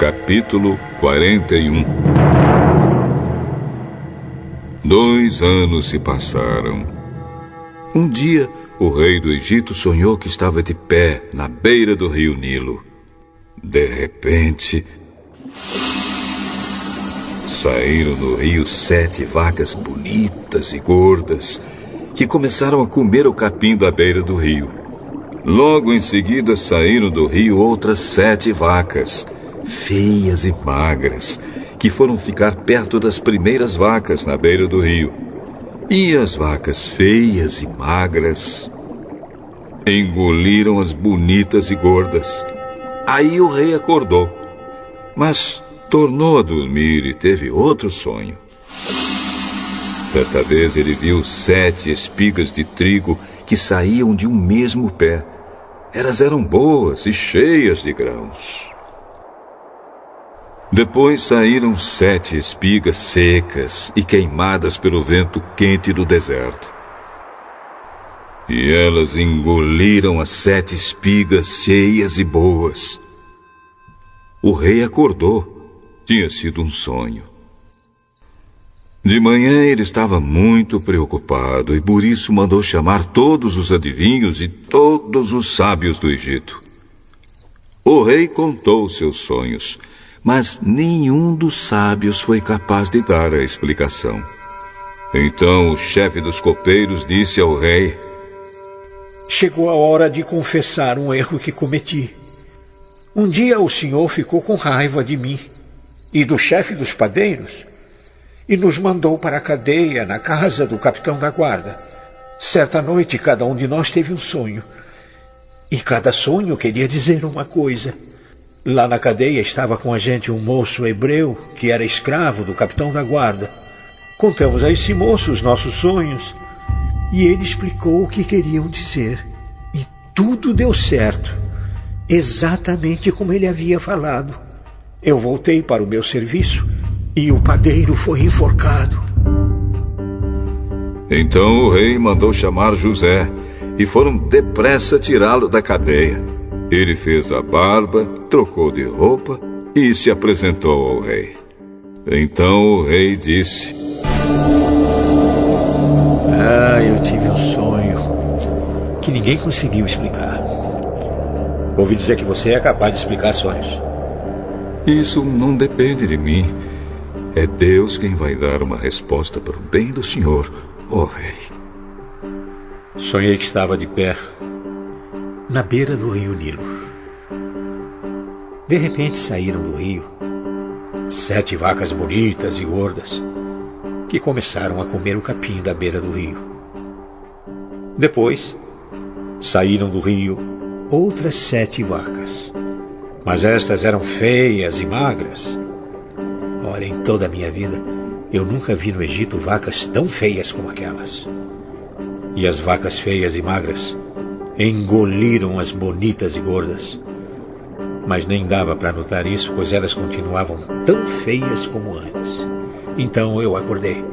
Capítulo 41. 2 anos se passaram. Um dia, o rei do Egito sonhou que estava de pé na beira do rio Nilo. De repente, saíram do rio 7 vacas bonitas e gordas, que começaram a comer o capim da beira do rio. Logo em seguida saíram do rio outras 7 vacas, feias e magras, que foram ficar perto das primeiras vacas na beira do rio. E as vacas feias e magras engoliram as bonitas e gordas. Aí o rei acordou, mas tornou a dormir e teve outro sonho. Desta vez ele viu 7 espigas de trigo que saíam de um mesmo pé. Elas eram boas e cheias de grãos. Depois saíram 7 espigas secas e queimadas pelo vento quente do deserto. E elas engoliram as 7 espigas cheias e boas. O rei acordou. Tinha sido um sonho. De manhã ele estava muito preocupado e por isso mandou chamar todos os adivinhos e todos os sábios do Egito. O rei contou seus sonhos, mas nenhum dos sábios foi capaz de dar a explicação. Então o chefe dos copeiros disse ao rei: chegou a hora de confessar um erro que cometi. Um dia o senhor ficou com raiva de mim e do chefe dos padeiros e nos mandou para a cadeia na casa do capitão da guarda. Certa noite cada um de nós teve um sonho e cada sonho queria dizer uma coisa. Lá na cadeia estava com a gente um moço hebreu que era escravo do capitão da guarda. Contamos a esse moço os nossos sonhos e ele explicou o que queriam dizer. E tudo deu certo, exatamente como ele havia falado. Eu voltei para o meu serviço e o padeiro foi enforcado. Então o rei mandou chamar José e foram depressa tirá-lo da cadeia. Ele fez a barba, trocou de roupa e se apresentou ao rei. Então o rei disse: eu tive um sonho que ninguém conseguiu explicar. Ouvi dizer que você é capaz de explicar sonhos. Isso não depende de mim. É Deus quem vai dar uma resposta para o bem do senhor, ó rei. Sonhei que estava de pé na beira do rio Nilo. De repente saíram do rio 7 vacas bonitas e gordas que começaram a comer o capim da beira do rio. Depois saíram do rio outras 7 vacas, mas estas eram feias e magras. Ora, em toda a minha vida eu nunca vi no Egito vacas tão feias como aquelas. E as vacas feias e magras engoliram as bonitas e gordas. Mas nem dava para notar isso, pois elas continuavam tão feias como antes. Então eu acordei.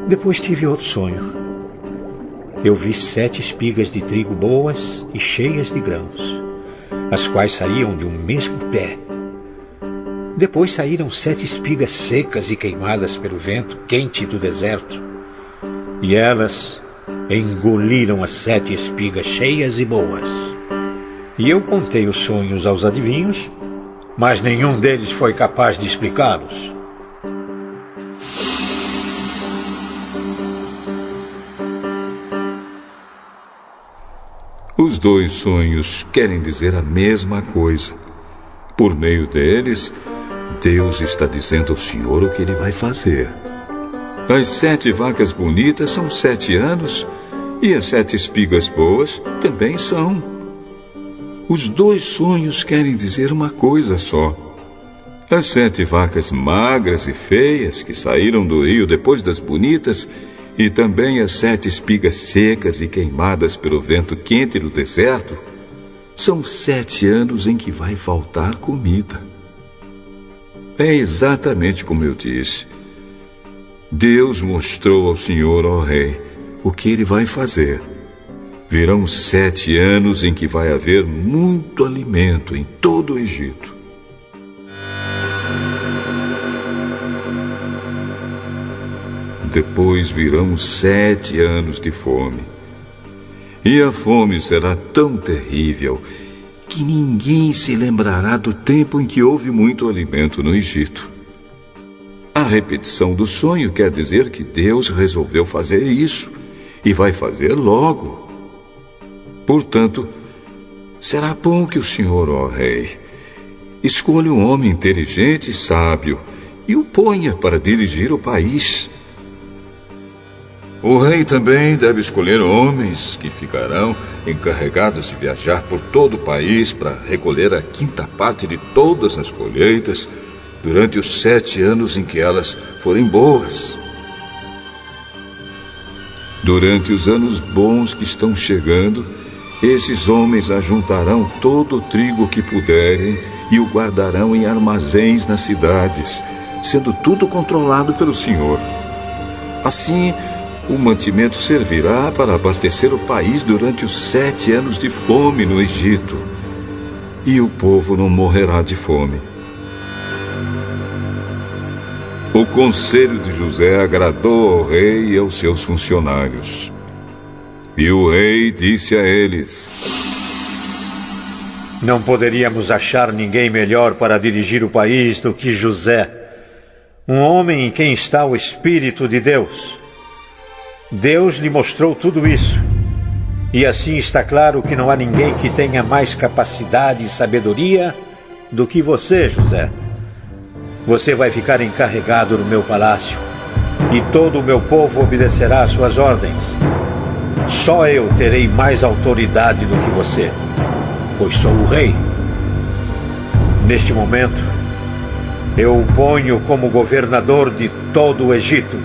Depois tive outro sonho. Eu vi 7 espigas de trigo boas e cheias de grãos, as quais saíam de um mesmo pé. Depois saíram 7 espigas secas e queimadas pelo vento quente do deserto. E elas engoliram as 7 espigas cheias e boas. E eu contei os sonhos aos adivinhos, mas nenhum deles foi capaz de explicá-los. Os 2 sonhos querem dizer a mesma coisa. Por meio deles, Deus está dizendo ao Senhor o que Ele vai fazer. As 7 vacas bonitas são 7 anos e as 7 espigas boas também são. Os 2 sonhos querem dizer uma coisa só. As 7 vacas magras e feias que saíram do rio depois das bonitas e também as 7 espigas secas e queimadas pelo vento quente do deserto são 7 anos em que vai faltar comida. É exatamente como eu disse. Deus mostrou ao Senhor, ó Rei, o que Ele vai fazer. Virão 7 anos em que vai haver muito alimento em todo o Egito. Depois virão 7 anos de fome. E a fome será tão terrível que ninguém se lembrará do tempo em que houve muito alimento no Egito. A repetição do sonho quer dizer que Deus resolveu fazer isso e vai fazer logo. Portanto, será bom que o senhor, ó rei, escolha um homem inteligente e sábio e o ponha para dirigir o país. O rei também deve escolher homens que ficarão encarregados de viajar por todo o país para recolher a 5ª parte de todas as colheitas durante os 7 anos em que elas forem boas. Durante os anos bons que estão chegando, esses homens ajuntarão todo o trigo que puderem e o guardarão em armazéns nas cidades, sendo tudo controlado pelo Senhor. Assim, o mantimento servirá para abastecer o país durante os 7 anos de fome no Egito. E o povo não morrerá de fome. O conselho de José agradou ao rei e aos seus funcionários. E o rei disse a eles: Não poderíamos achar ninguém melhor para dirigir o país do que José, um homem em quem está o Espírito de Deus. Deus lhe mostrou tudo isso. E assim está claro que não há ninguém que tenha mais capacidade e sabedoria do que você, José. Você vai ficar encarregado no meu palácio, e todo o meu povo obedecerá às suas ordens. Só eu terei mais autoridade do que você, pois sou o rei. Neste momento, eu o ponho como governador de todo o Egito.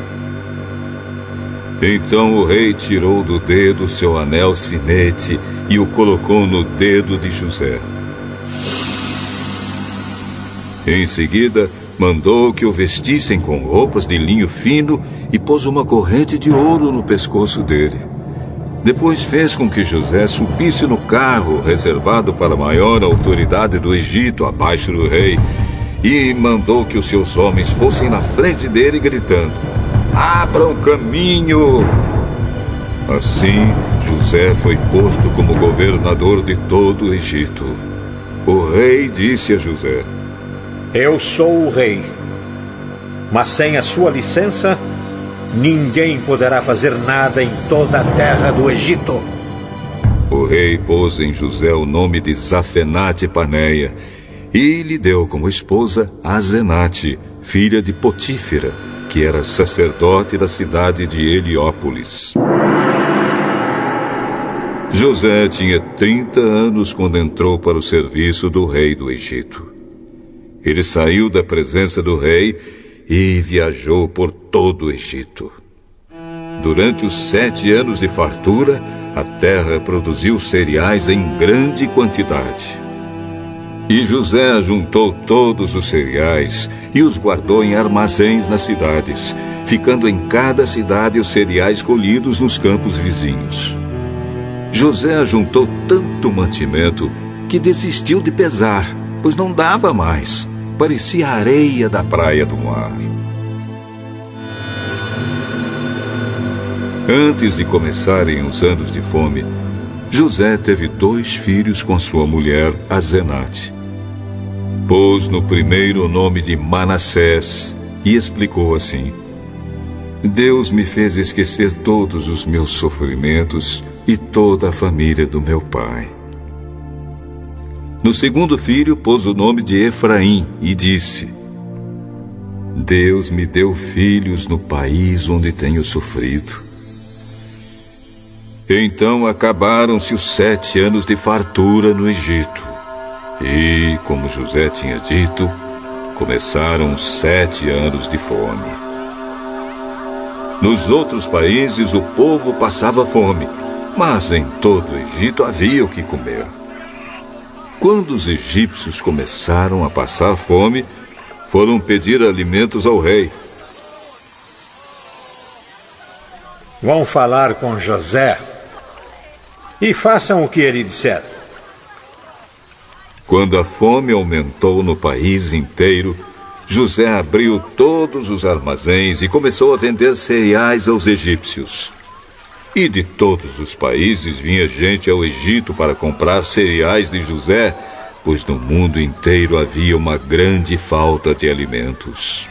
Então o rei tirou do dedo seu anel sinete e o colocou no dedo de José. Em seguida, mandou que o vestissem com roupas de linho fino e pôs uma corrente de ouro no pescoço dele. Depois fez com que José subisse no carro reservado para a maior autoridade do Egito, abaixo do rei, e mandou que os seus homens fossem na frente dele gritando: Abram caminho! Assim, José foi posto como governador de todo o Egito. O rei disse a José: Eu sou o rei, mas sem a sua licença, ninguém poderá fazer nada em toda a terra do Egito. O rei pôs em José o nome de Zafenate-Paneia e lhe deu como esposa Azenate, filha de Potífera, que era sacerdote da cidade de Heliópolis. José tinha 30 anos quando entrou para o serviço do rei do Egito. Ele saiu da presença do rei e viajou por todo o Egito. Durante os 7 anos de fartura, a terra produziu cereais em grande quantidade. E José ajuntou todos os cereais e os guardou em armazéns nas cidades, ficando em cada cidade os cereais colhidos nos campos vizinhos. José ajuntou tanto mantimento que desistiu de pesar, pois não dava mais. Parecia a areia da praia do mar. Antes de começarem os anos de fome, José teve 2 filhos com sua mulher, Azenate. Pôs no primeiro o nome de Manassés e explicou assim: Deus me fez esquecer todos os meus sofrimentos e toda a família do meu pai. No segundo filho, pôs o nome de Efraim e disse: Deus me deu filhos no país onde tenho sofrido. Então acabaram-se os 7 anos de fartura no Egito. E, como José tinha dito, começaram os 7 anos de fome. Nos outros países o povo passava fome, mas em todo o Egito havia o que comer. Quando os egípcios começaram a passar fome, foram pedir alimentos ao rei. Vão falar com José e façam o que ele disser. Quando a fome aumentou no país inteiro, José abriu todos os armazéns e começou a vender cereais aos egípcios. E de todos os países vinha gente ao Egito para comprar cereais de José, pois no mundo inteiro havia uma grande falta de alimentos.